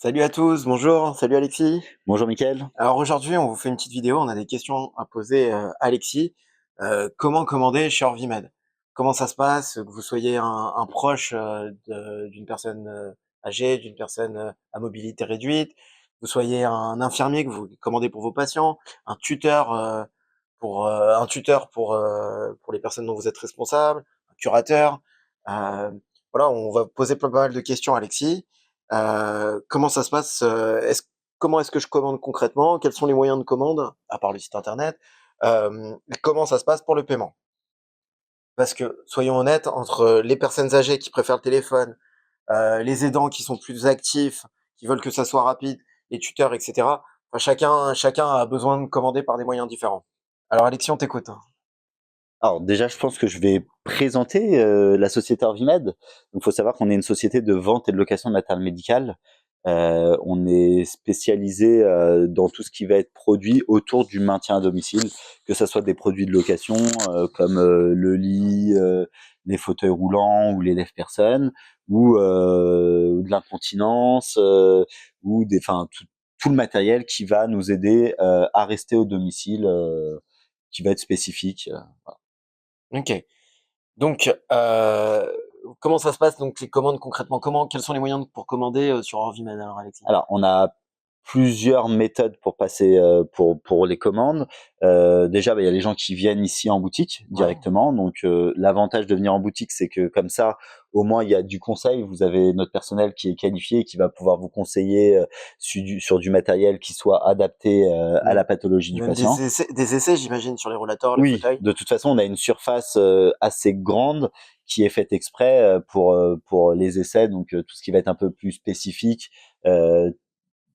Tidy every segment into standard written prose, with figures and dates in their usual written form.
Salut à tous, bonjour, salut Alexis. Bonjour Mickaël. Alors aujourd'hui, on vous fait une petite vidéo, on a des questions à poser à Alexis. Comment commander chez Orvimed? Comment ça se passe, que vous soyez un proche d'une personne âgée, d'une personne à mobilité réduite, vous soyez un infirmier que vous commandez pour vos patients, un tuteur pour les personnes dont vous êtes responsable, un curateur. Euh, voilà, on va poser pas mal de questions à Alexis. Comment ça se passe? Comment est-ce que je commande concrètement? Quels sont les moyens de commande, à part le site internet? Comment ça se passe pour le paiement? Parce que, soyons honnêtes, entre les personnes âgées qui préfèrent le téléphone, les aidants qui sont plus actifs, qui veulent que ça soit rapide, les tuteurs, etc. Enfin, chacun a besoin de commander par des moyens différents. Alors, Alexis, on t'écoute. Alors déjà, je pense que je vais présenter la société Orvimed. Donc, il faut savoir qu'on est une société de vente et de location de matériel médical. On est spécialisé dans tout ce qui va être produit autour du maintien à domicile, que ça soit des produits de location comme le lit, les fauteuils roulants ou les lève-personnes, ou de l'incontinence, ou enfin tout le matériel qui va nous aider à rester au domicile, qui va être spécifique. Ok. Donc, comment ça se passe, donc les commandes concrètement? Quels sont les moyens pour commander sur Orviman, alors, Alexis? Alors, on a plusieurs méthodes pour passer pour les commandes. Déjà, il y a les gens qui viennent ici en boutique Ouais. directement. Donc, l'avantage de venir en boutique, c'est que comme ça, au moins, il y a du conseil. Vous avez notre personnel qui est qualifié et qui va pouvoir vous conseiller sur du matériel qui soit adapté à Même, la pathologie du même patient. des essais, j'imagine, sur les rollators, les Oui, fauteuils. de toute façon, on a une surface assez grande qui est faite exprès pour les essais. Donc, tout ce qui va être un peu plus spécifique, euh,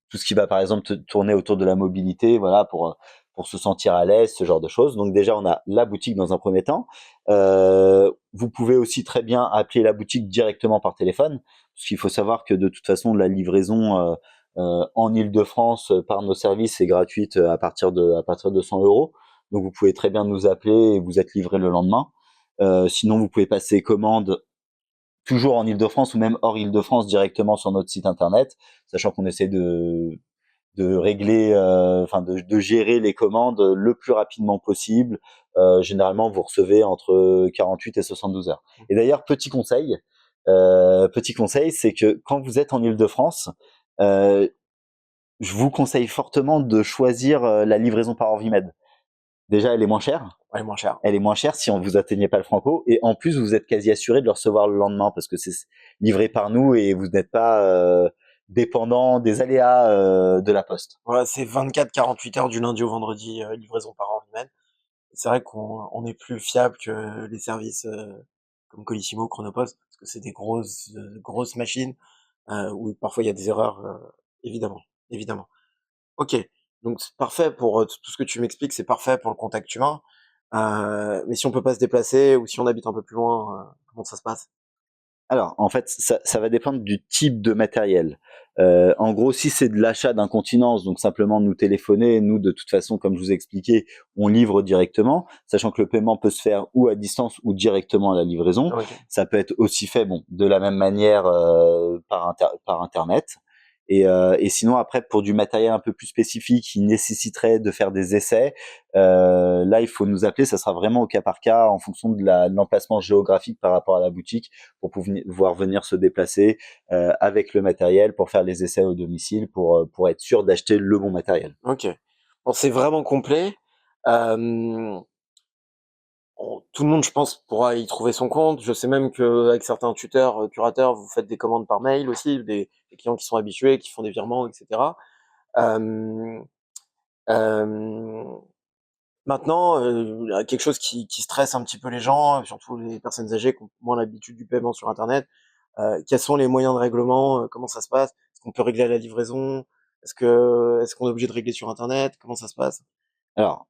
tout ce qui va par exemple tourner autour de la mobilité, voilà, pour se sentir à l'aise, ce genre de choses. Donc déjà, on a la boutique dans un premier temps. Vous pouvez aussi très bien appeler la boutique directement par téléphone, parce qu'il faut savoir que de toute façon, la livraison en Île-de-France par nos services est gratuite à partir de 100 euros. Donc vous pouvez très bien nous appeler et vous êtes livré le lendemain. Sinon, vous pouvez passer commande toujours en Île-de-France ou même hors Île-de-France directement sur notre site internet, sachant qu'on essaie de régler, enfin de gérer les commandes le plus rapidement possible. Généralement, vous recevez entre 48 et 72 heures. Et d'ailleurs, petit conseil, c'est que quand vous êtes en Île-de-France, euh, je vous conseille fortement de choisir la livraison par Orvimed. Déjà, elle est moins chère. Ouais, moins cher. Elle est moins chère si on vous atteignez pas le franco, et en plus vous êtes quasi assuré de le recevoir le lendemain parce que c'est livré par nous et vous n'êtes pas dépendant des aléas de la poste. Voilà, c'est 24-48 heures du lundi au vendredi, livraison par Orviman. C'est vrai qu'on est plus fiable que les services comme Colissimo, Chronopost, parce que c'est des grosses machines où parfois il y a des erreurs, évidemment, évidemment. Ok, donc c'est parfait pour tout ce que tu m'expliques, c'est parfait pour le contact humain. Mais si on peut pas se déplacer ou si on habite un peu plus loin, comment ça se passe? Alors, en fait, ça va dépendre du type de matériel. En gros, si c'est de l'achat d'incontinence, donc simplement nous téléphoner, nous, de toute façon, comme je vous ai expliqué, on livre directement, sachant que le paiement peut se faire ou à distance ou directement à la livraison. Ok. Ça peut être aussi fait, bon, de la même manière par Internet. Et sinon, après, pour du matériel un peu plus spécifique qui nécessiterait de faire des essais, là, il faut nous appeler. Ça sera vraiment au cas par cas, en fonction de l'emplacement géographique par rapport à la boutique, pour pouvoir venir se déplacer avec le matériel pour faire les essais au domicile, pour être sûr d'acheter le bon matériel. Ok. Bon, c'est vraiment complet. Euh, Tout le monde, je pense, pourra y trouver son compte. Je sais même qu'avec certains tuteurs, curateurs, vous faites des commandes par mail aussi, des clients qui sont habitués, qui font des virements, etc. Euh, euh, Maintenant, quelque chose qui stresse un petit peu les gens, surtout les personnes âgées qui ont moins l'habitude du paiement sur Internet. Quels sont les moyens de règlement? Comment ça se passe? Est-ce qu'on peut régler à la livraison? Est-ce qu'on est obligé de régler sur Internet? Comment ça se passe? Alors,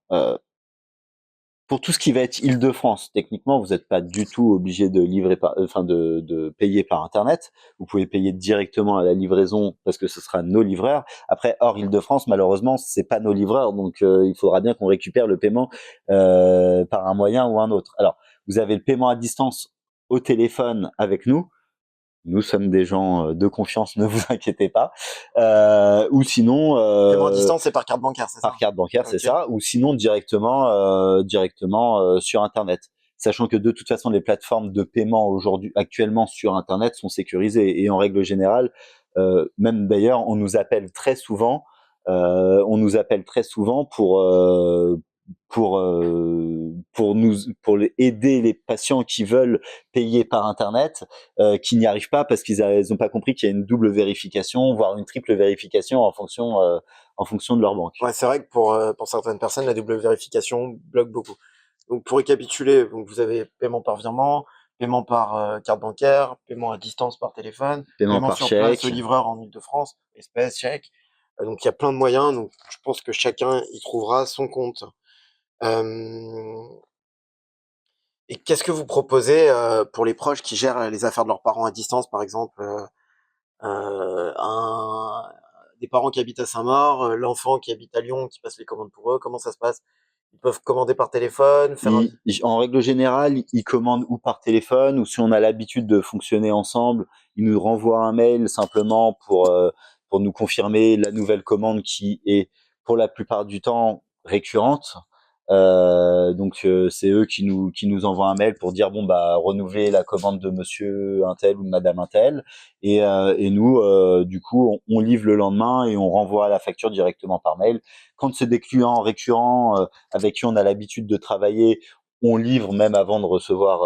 pour tout ce qui va être Île-de-France, techniquement, vous n'êtes pas du tout obligé de livrer enfin de payer par Internet. Vous pouvez payer directement à la livraison parce que ce sera nos livreurs. Après, hors Île-de-France, malheureusement, c'est pas nos livreurs, donc il faudra bien qu'on récupère le paiement par un moyen ou un autre. Alors, vous avez le paiement à distance au téléphone avec nous. Nous sommes des gens de confiance, ne vous inquiétez pas. Ou sinon, Paiement à distance, c'est par carte bancaire, c'est ça? par carte bancaire, c'est Ok. ça, ou sinon directement sur Internet. Sachant que de toute façon, les plateformes de paiement aujourd'hui, actuellement sur Internet, sont sécurisées et en règle générale, même d'ailleurs, on nous appelle très souvent pour aider les patients qui veulent payer par Internet, qui n'y arrivent pas parce qu'ils n'ont pas compris qu'il y a une double vérification, voire une triple vérification en fonction de leur banque. Ouais, c'est vrai que pour certaines personnes, la double vérification bloque beaucoup. Donc pour récapituler, donc vous avez paiement par virement, paiement par carte bancaire, paiement à distance par téléphone, Paiement paiement par sur place au chèque. livreur en Île-de-France, espèce, chèque. Donc il y a plein de moyens, donc je pense que chacun y trouvera son compte. Euh, Et qu'est-ce que vous proposez pour les proches qui gèrent les affaires de leurs parents à distance, par exemple des parents qui habitent à Saint-Maur, l'enfant qui habite à Lyon, qui passe les commandes pour eux, comment ça se passe? Ils peuvent commander par téléphone, faire un... En règle générale, ils commandent ou par téléphone, ou si on a l'habitude de fonctionner ensemble, ils nous renvoient un mail simplement pour nous confirmer la nouvelle commande qui est pour la plupart du temps récurrente. Donc c'est eux qui nous envoient un mail pour dire bon bah renouveler la commande de monsieur un tel ou de madame un tel, et nous du coup on livre le lendemain et on renvoie la facture directement par mail. Quand c'est des clients récurrents avec qui on a l'habitude de travailler, on livre même avant de recevoir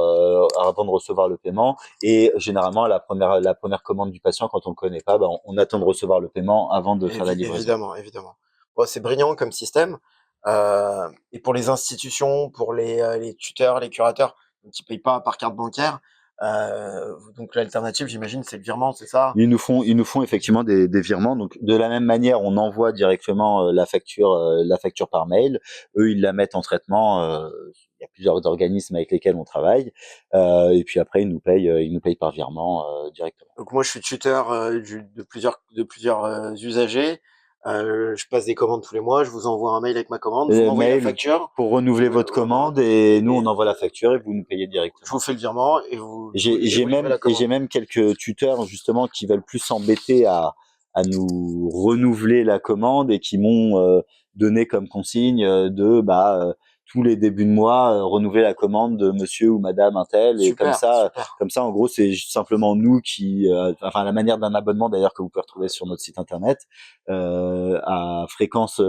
le paiement. Et généralement, la première commande du patient, quand on le connaît pas, on attend de recevoir le paiement avant de faire la livraison. Évidemment, évidemment. Bon, c'est brillant comme système. Et pour les institutions, pour les tuteurs, les curateurs, qui payent pas par carte bancaire, donc l'alternative, j'imagine, c'est le virement, c'est ça? Ils nous font effectivement des virements. Donc de la même manière, on envoie directement la facture par mail. Eux, ils la mettent en traitement. Il y a plusieurs organismes avec lesquels on travaille. Et puis après, ils nous payent par virement directement. Donc moi, je suis tuteur de plusieurs usagers. Je passe des commandes tous les mois. Je vous envoie un mail avec ma commande. Vous m'envoyez la Mail facture. pour renouveler votre Voilà. commande, et nous Et on envoie la facture et vous nous payez je vous directement. fais le virement et vous, Et vous, J'ai et j'ai vous livrez même la et commande. j'ai même quelques tuteurs justement qui veulent plus s'embêter à nous renouveler la commande et qui m'ont donné comme consigne tous les débuts de mois renouveler la commande de monsieur ou madame un tel, et comme Super, ça super. comme ça en gros c'est simplement nous qui enfin la manière d'un abonnement d'ailleurs que vous pouvez retrouver sur notre site internet, à fréquence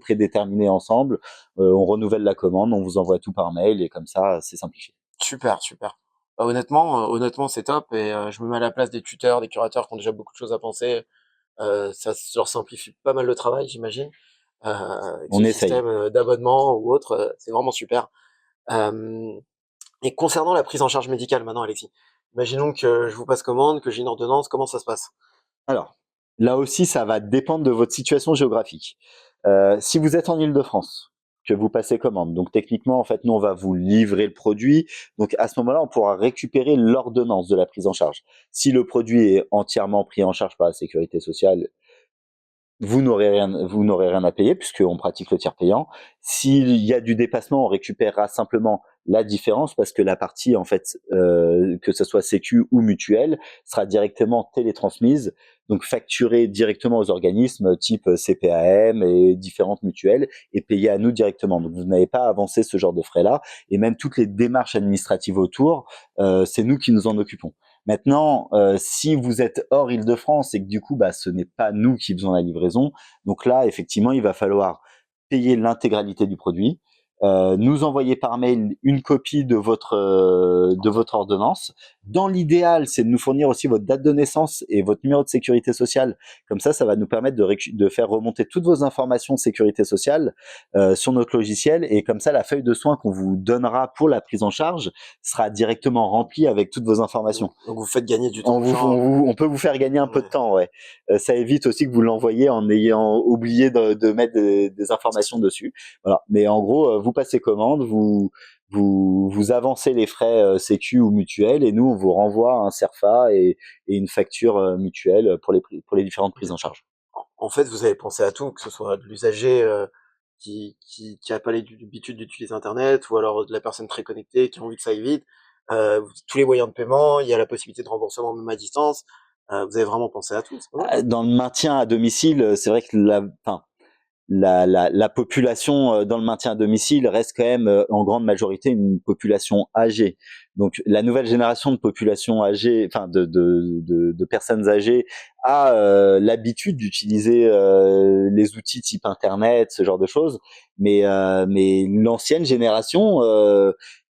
prédéterminée ensemble. On renouvelle la commande, on vous envoie tout par mail, et comme ça c'est simplifié. Super, super. Bah, honnêtement, c'est top et je me mets à la place des tuteurs, des curateurs qui ont déjà beaucoup de choses à penser. Ça leur simplifie pas mal le travail, j'imagine, avec On ce essaye. système d'abonnement ou autre. C'est vraiment super. Euh, et concernant la prise en charge médicale maintenant, Alexis, imaginons que je vous passe commande, que j'ai une ordonnance, comment ça se passe? Alors, là aussi, ça va dépendre de votre situation géographique. Si vous êtes en Île-de-France, que vous passez commande, donc techniquement, en fait, nous, on va vous livrer le produit. Donc, à ce moment-là, on pourra récupérer l'ordonnance de la prise en charge. Si le produit est entièrement pris en charge par la sécurité sociale, vous n'aurez rien à payer puisqu'on pratique le tiers payant. S'il y a du dépassement, on récupérera simplement la différence, parce que la partie, en fait, que ce soit sécu ou mutuelle, sera directement télétransmise, donc facturée directement aux organismes type CPAM et différentes mutuelles, et payée à nous directement. Donc vous n'avez pas à avancer ce genre de frais-là, et même toutes les démarches administratives autour, c'est nous qui nous en occupons. Maintenant, si vous êtes hors Île-de-France et que du coup, ce n'est pas nous qui faisons la livraison, donc là, effectivement, il va falloir payer l'intégralité du produit, nous envoyer par mail une copie de votre ordonnance. Dans l'idéal, c'est de nous fournir aussi votre date de naissance et votre numéro de sécurité sociale. Comme ça va nous permettre de faire remonter toutes vos informations de sécurité sociale sur notre logiciel, et comme ça, la feuille de soins qu'on vous donnera pour la prise en charge sera directement remplie avec toutes vos informations. Donc vous faites gagner du temps On, aux vous, gens. on, vous- on peut vous faire gagner un peu de Ouais. temps, ouais. Ça évite aussi que vous l'envoyiez en ayant oublié de mettre des informations dessus. Voilà. Mais en gros, vous passez commande, vous avancez les frais sécu ou mutuels, et nous on vous renvoie un CERFA et une facture mutuelle pour les différentes prises en charge. En fait, vous avez pensé à tout, que ce soit de l'usager qui a pas l'habitude d'utiliser Internet, ou alors de la personne très connectée qui a envie que ça aille vite. tous les moyens de paiement, il y a la possibilité de remboursement même à distance. Vous avez vraiment pensé à tout, c'est pas mal. Dans le maintien à domicile, c'est vrai que la population dans le maintien à domicile reste quand même en grande majorité une population âgée. Donc la nouvelle génération de population âgée, enfin de personnes âgées a l'habitude d'utiliser les outils type internet, ce genre de choses, mais l'ancienne génération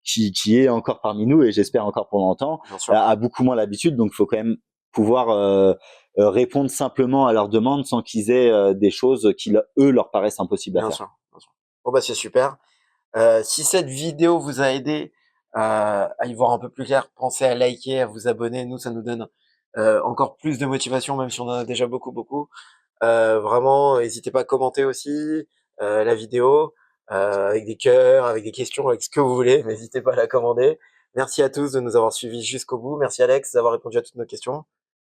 qui est encore parmi nous et j'espère encore pour longtemps Bien sûr. a beaucoup moins l'habitude, donc il faut quand même pouvoir répondre simplement à leurs demandes sans qu'ils aient des choses qui eux leur paraissent impossibles à Bien faire. sûr, bien sûr. Bon, bah, c'est super. Si cette vidéo vous a aidé à y voir un peu plus clair, pensez à liker, à vous abonner. Nous, ça nous donne encore plus de motivation, même si on en a déjà beaucoup, beaucoup. Vraiment, n'hésitez pas à commenter aussi la vidéo avec des cœurs, avec des questions, avec ce que vous voulez. N'hésitez pas à la commander. Merci à tous de nous avoir suivis jusqu'au bout. Merci Alex d'avoir répondu à toutes nos questions.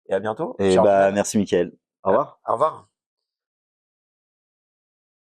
Et à bientôt. Et Ciao. bah merci Mickaël. Au revoir. Au revoir.